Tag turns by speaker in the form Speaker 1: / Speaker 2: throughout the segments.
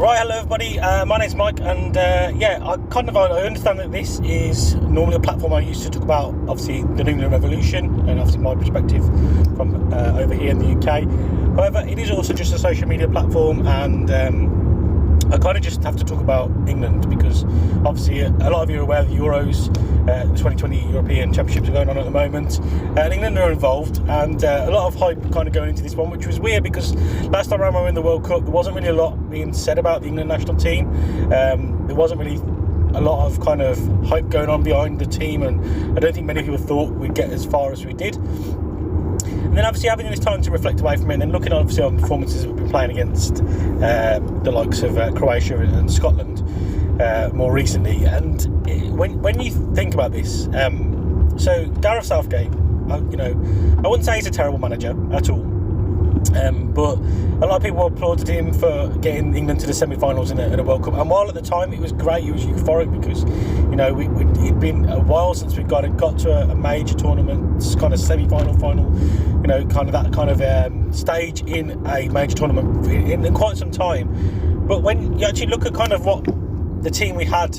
Speaker 1: Right, hello everybody, my name's Mike, and I understand that this is normally a platform I used to talk about, obviously, the New England Revolution, and obviously my perspective from over here in the UK. However, it is also just a social media platform, and I kind of just have to talk about England, because obviously a lot of you are aware of the Euros, the 2020 European Championships are going on at the moment, and England are involved, and a lot of hype kind of going into this one, which was weird because last time around we were in the World Cup, there wasn't really a lot being said about the England national team. There wasn't really a lot of kind of hype going on behind the team, and I don't think many people thought we'd get as far as we did. And then obviously having this time to reflect away from it, and then looking obviously on performances we've been playing against the likes of Croatia and Scotland more recently. And when you think about this, so Gareth Southgate, I wouldn't say he's a terrible manager at all, but a lot of people applauded him for getting England to the semi-finals in a World Cup. And while at the time it was great, it was euphoric because it'd been a while since we got to a major tournament, kind of semi-final, final, kind of that kind of stage in a major tournament in quite some time. But when you actually look at kind of what the team we had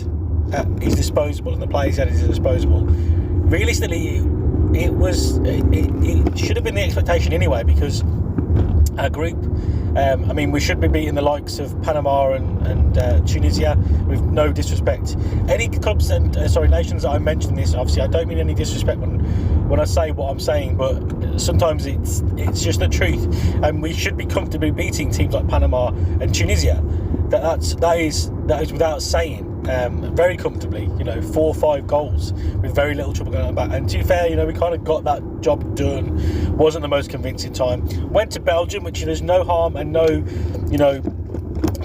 Speaker 1: at his disposal and the players he had at his disposal, realistically, it should have been the expectation anyway, because our group, we should be beating the likes of Panama and Tunisia, with no disrespect. Any clubs and nations that I mention this, obviously I don't mean any disrespect when I say what I'm saying, but sometimes it's just the truth, and we should be comfortably beating teams like Panama and Tunisia. That is without saying. Very comfortably, 4 or 5 goals with very little trouble going back. And to be fair, we kind of got that job done. Wasn't the most convincing time. Went to Belgium, which there's no harm and no,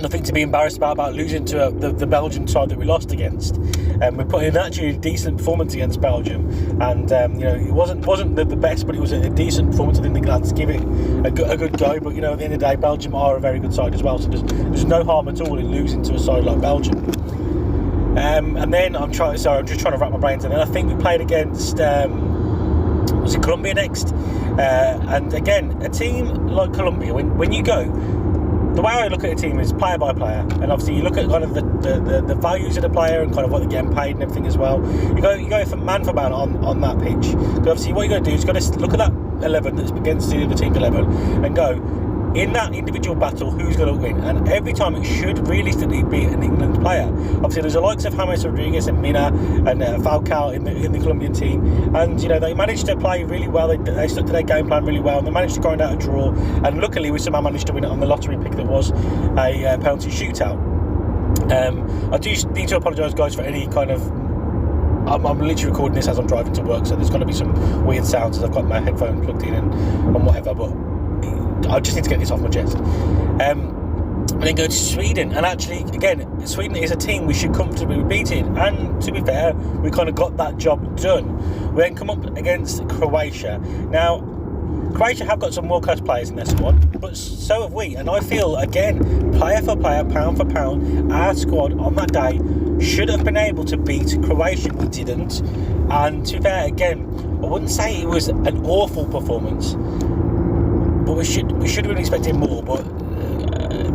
Speaker 1: nothing to be embarrassed about losing to the Belgian side that we lost against. We put in actually a decent performance against Belgium, and it wasn't the best, but it was a decent performance. I think the lads give it a good go. But at the end of the day, Belgium are a very good side as well. So there's no harm at all in losing to a side like Belgium. And then I'm just trying to wrap my brains in. And I think we played against was it Colombia next? And again, a team like Colombia, when you go, the way I look at a team is player by player, and obviously you look at kind of the values of the player and kind of what they're getting paid and everything as well. You go for man on that pitch. But obviously what you got to do is got to look at that 11 that's against the other team's 11 and go, in that individual battle, who's going to win? And every time it should realistically be an England player. Obviously, there's the likes of James Rodriguez and Mina and Falcao in the Colombian team, and they managed to play really well. They stuck to their game plan really well, and they managed to grind out a draw. And luckily, we somehow managed to win it on the lottery pick that was a penalty shootout. I do need to apologise, guys, for any kind of. I'm literally recording this as I'm driving to work, so there's going to be some weird sounds as I've got my headphone plugged in and whatever, but I just need to get this off my chest. And then go to Sweden, and actually, again, Sweden is a team we should comfortably be beating, and to be fair, we kind of got that job done. We then come up against Croatia. Now, Croatia have got some world-class players in their squad, but so have we, and I feel, again, player for player, pound for pound, our squad on that day should have been able to beat Croatia. We didn't, and to be fair, again, I wouldn't say it was an awful performance, but we should have been expecting more. But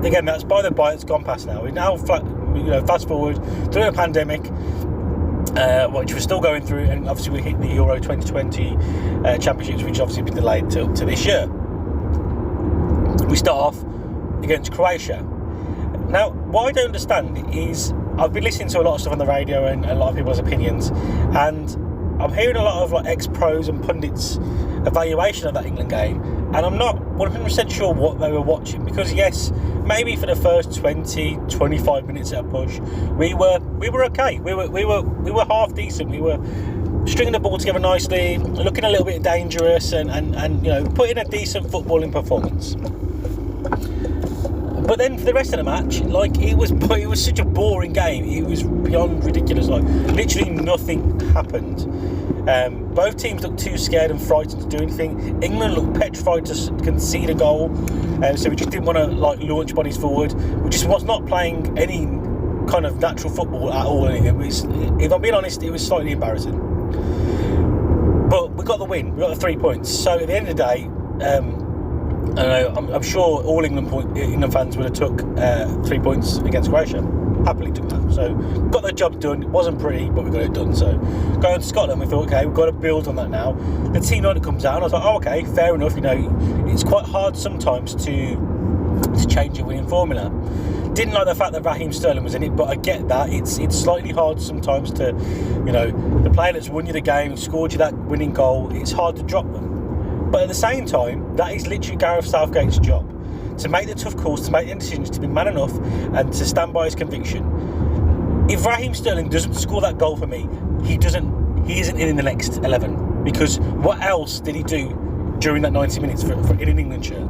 Speaker 1: again, that's by the by. It's gone past now. We now fast forward through a pandemic, which we're still going through, and obviously we hit the Euro 2020 Championships, which obviously been delayed to this year. We start off against Croatia. Now, what I don't understand is I've been listening to a lot of stuff on the radio and a lot of people's opinions, and I'm hearing a lot of ex-pros and pundits evaluation of that England game, and I'm not 100% sure what they were watching, because yes, maybe for the first 20-25 minutes at a push, we were okay. We were half decent. We were stringing the ball together nicely, looking a little bit dangerous, and putting a decent footballing performance. But then for the rest of the match, it was such a boring game. It was beyond ridiculous. Literally nothing happened. Both teams looked too scared and frightened to do anything. England looked petrified to concede a goal, so we just didn't want to launch bodies forward. We just was not playing any kind of natural football at all. It was, if I'm being honest, it was slightly embarrassing. But we got the win. We got the 3 points. So at the end of the day, I don't know, I'm sure all England fans would have took 3 points against Croatia. Happily took that. So got the job done. It wasn't pretty, but we got it done. So going to Scotland, we thought, okay, we've got to build on that now. The team night comes out, and I was like, oh, okay, fair enough. You know, it's quite hard sometimes to change a winning formula. Didn't like the fact that Raheem Sterling was in it, but I get that. It's slightly hard sometimes to, you know, the player that's won you the game, scored you that winning goal, it's hard to drop them. But at the same time, that is literally Gareth Southgate's job. To make the tough calls, to make the decisions, to be man enough and to stand by his conviction. If Raheem Sterling doesn't score that goal for me, he isn't in the next 11. Because what else did he do during that 90 minutes for in an England shirt?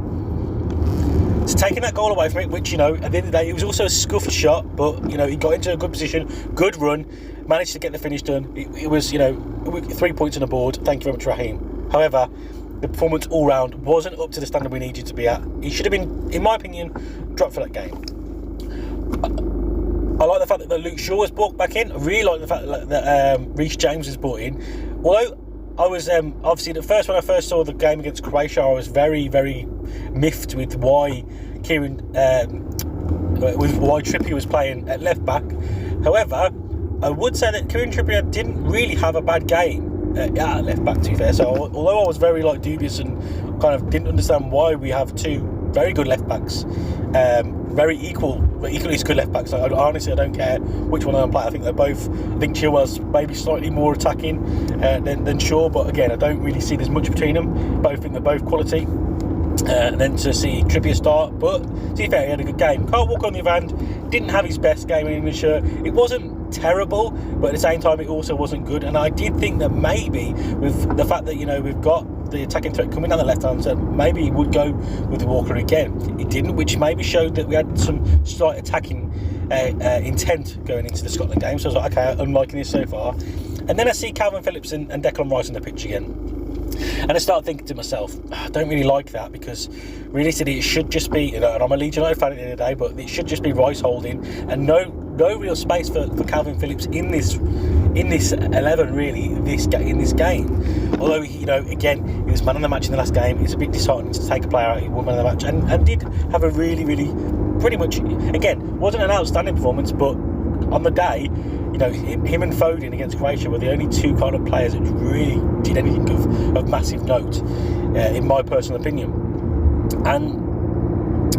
Speaker 1: So taking that goal away from it, which, you know, at the end of the day, it was also a scuffed shot, but, you know, he got into a good position, good run, managed to get the finish done. It was, you know, 3 points on the board. Thank you very much, Raheem. However, the performance all round wasn't up to the standard we needed to be at. He should have been, in my opinion, dropped for that game. I like the fact that Luke Shaw was brought back in. I really like the fact that Reece James was brought in. Although I was obviously when I first saw the game against Croatia, I was very, very miffed with why Trippier was playing at left back. However, I would say that Kieran Trippier didn't really have a bad game at left back, to be fair. So although I was very dubious and kind of didn't understand why we have two very good left backs, very equally as good left backs. I honestly don't care which one of them play. I think they're both. I think Chilwell's maybe slightly more attacking than Shaw, but again, I don't really see there's much between them. Both think they're both quality. And then to see Trippier start, but to be fair, he had a good game. Kyle Walker on the other hand didn't have his best game in English shirt. It wasn't terrible, but at the same time it also wasn't good. And I did think that maybe with the fact that, you know, we've got the attacking threat coming down the left hand side, maybe he would go with Walker again. He didn't, which maybe showed that we had some slight attacking intent going into the Scotland game. So I was like, okay, I'm liking this so far. And then I see Calvin Phillips and Declan Rice on the pitch again. And I started thinking to myself, I don't really like that, because realistically it should just be, you know, and I'm a Leeds United fan at the end of the day, but it should just be Rice holding, and no real space for Calvin Phillips in this 11 really in this game. Although he, you know, again, he was man of the match in the last game. It's a bit disheartening to take a player out who won man of the match, and did have a really pretty much, again, wasn't an outstanding performance, but on the day, you know, him and Foden against Croatia were the only two kind of players that really did anything of massive note, in my personal opinion. And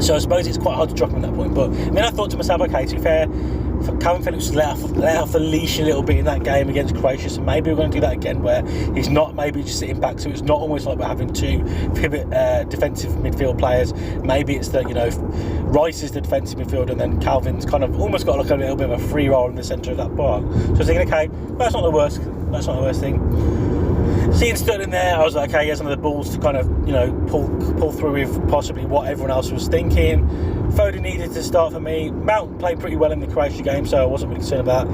Speaker 1: so I suppose it's quite hard to drop him at that point. But then I thought to myself, okay, to be fair, Calvin Phillips let off the leash a little bit in that game against Croatia, so maybe we're going to do that again, where he's not maybe just sitting back, so it's not almost like we're having two pivot defensive midfield players. Maybe it's that, you know, Rice is the defensive midfielder, and then Calvin's kind of almost got like a little bit of a free roll in the centre of that bar. So I was thinking, okay, that's not the worst thing. Seeing Sterling there, I was like, okay, he has another balls to kind of, you know, pull through with possibly what everyone else was thinking. Foden needed to start for me. Mount played pretty well in the Croatia game, so I wasn't really concerned about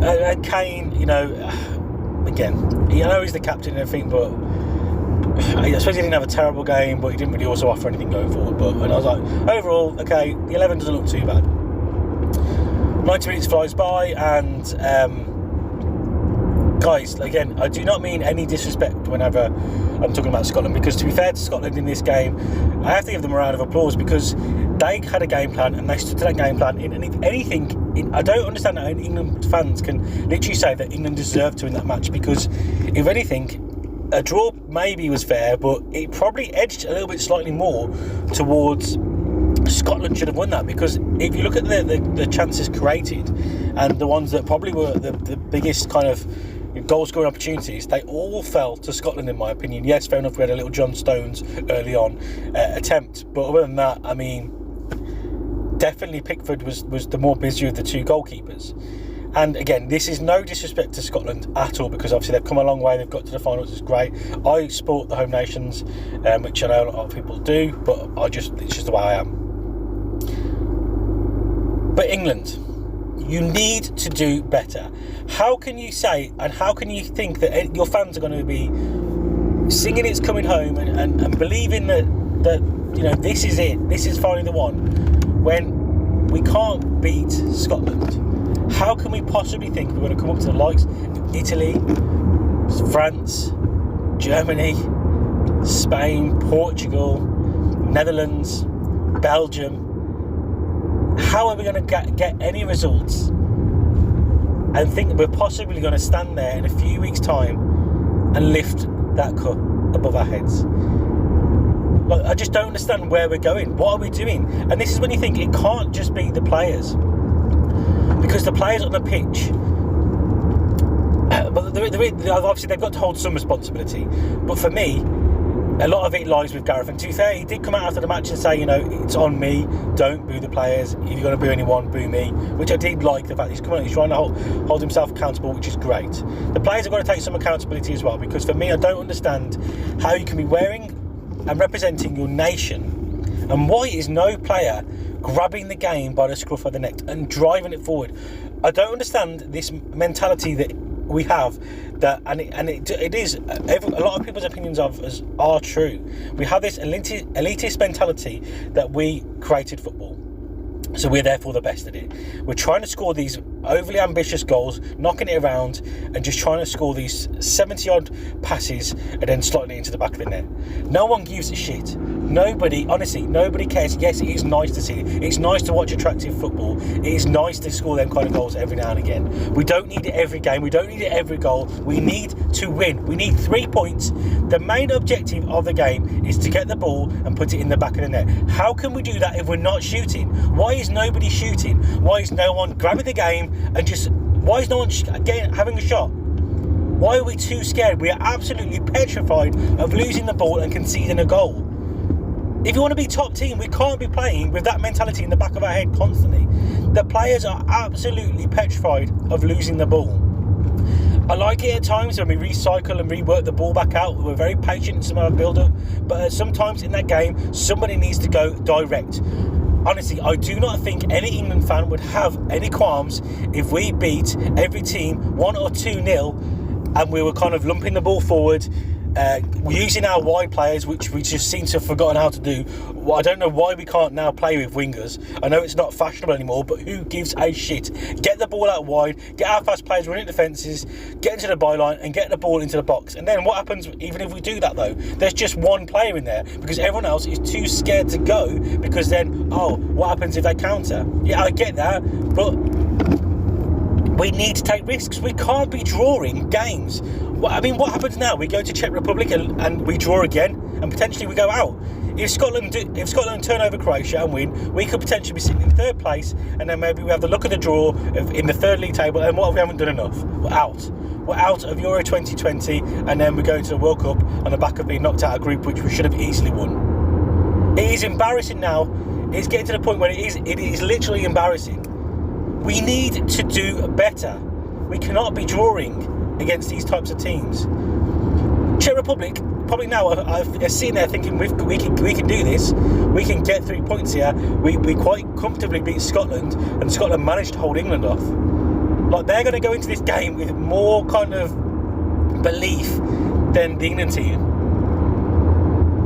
Speaker 1: that. And Kane, you know, again, I know he's the captain and everything, but I suppose he didn't have a terrible game, but he didn't really also offer anything going forward. And I was like, overall, okay, the 11 doesn't look too bad. 90 minutes flies by, and guys, again, I do not mean any disrespect whenever I'm talking about Scotland, because to be fair to Scotland in this game, I have to give them a round of applause, because they had a game plan and they stood to that game plan. And if anything, I don't understand how England fans can literally say that England deserved to win that match, because if anything, a draw maybe was fair, but it probably edged a little bit slightly more towards Scotland should have won that, because if you look at the chances created and the ones that probably were the biggest kind of goal scoring opportunities, they all fell to Scotland in my opinion. Yes, fair enough, we had a little John Stones early on attempt, but other than that, I mean, definitely Pickford was the more busy of the two goalkeepers. And again, this is no disrespect to Scotland at all, because obviously they've come a long way, they've got to the finals, it's great. I support the home nations, which I know a lot of people do, but it's just the way I am. But England, you need to do better. How can you say, and how can you think that your fans are going to be singing It's Coming Home and believing that you know, this is it, this is finally the one, when we can't beat Scotland? How can we possibly think we're going to come up to the likes of Italy, France, Germany, Spain, Portugal, Netherlands, Belgium. How are we going to get any results and think we're possibly going to stand there in a few weeks' time and lift that cup above our heads? Like, I just don't understand where we're going. What are we doing? And this is when you think it can't just be the players, because the players on the pitch, but obviously they've got to hold some responsibility. But for me, a lot of it lies with Gareth. And to be fair, he did come out after the match and say, you know, it's on me, don't boo the players. If you're going to boo anyone, boo me. Which I did like, the fact he's coming on, he's trying to hold himself accountable, which is great. The players have got to take some accountability as well, because for me, I don't understand how you can be wearing and representing your nation, and why is no player grabbing the game by the scruff of the neck and driving it forward? I don't understand this mentality that we have, that it is a lot of people's opinions of us are true. We have this elitist mentality that we created football, so we're therefore the best at it. We're trying to score these overly ambitious goals, knocking it around and just trying to score these 70 odd passes and then slotting it into the back of the net. No one gives a shit. Nobody, honestly, nobody cares. Yes, it is nice to see it. It's nice to watch attractive football. It is nice to score them kind of goals every now and again. We don't need it every game. We don't need it every goal. We need to win. We need 3 points. The main objective of the game is to get the ball and put it in the back of the net. How can we do that if we're not shooting? Why is nobody shooting? Why is no one grabbing the game and why is no one having a shot? Why are we too scared? We are absolutely petrified of losing the ball and conceding a goal. If you want to be top team, we can't be playing with that mentality in the back of our head constantly. The players are absolutely petrified of losing the ball. I like it at times when we recycle and rework the ball back out. We're very patient in some of our build-up, but sometimes in that game, somebody needs to go direct. Honestly, I do not think any England fan would have any qualms if we beat every team 1 or 2-0 and we were kind of lumping the ball forward, using our wide players, which we just seem to have forgotten how to do. Well, I don't know why we can't now play with wingers. I know it's not fashionable anymore, but who gives a shit? Get the ball out wide, get our fast players running defences, get into the byline and get the ball into the box. And then what happens, even if we do that though, there's just one player in there because everyone else is too scared to go, because then, oh, what happens if they counter? Yeah, I get that, but we need to take risks. We can't be drawing games. I mean, what happens now? We go to Czech Republic and we draw again, and potentially we go out. If Scotland turn over Croatia and win, we could potentially be sitting in third place, and then maybe we have the luck of the draw in the third league table. And what if we haven't done enough? We're out. We're out of Euro 2020, and then we go into the World Cup on the back of being knocked out of a group which we should have easily won. It is embarrassing now. It's getting to the point where it is literally embarrassing. We need to do better. We cannot be drawing against these types of teams. Czech Republic, probably now I've seen there thinking we can do this. We can get 3 points here. We quite comfortably beat Scotland, and Scotland managed to hold England off. Like, they're going to go into this game with more kind of belief than the England team.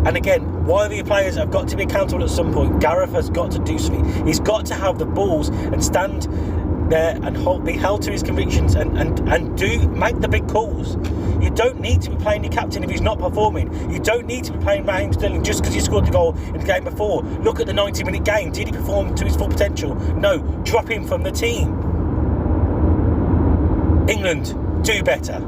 Speaker 1: And again, why the players have got to be accountable at some point. Gareth has got to do something. He's got to have the balls and stand there and be held to his convictions and make the big calls. You don't need to be playing your captain if he's not performing. You don't need to be playing Raheem Sterling just because he scored the goal in the game before. Look at the 90-minute game. Did he perform to his full potential? No. Drop him from the team. England, do better.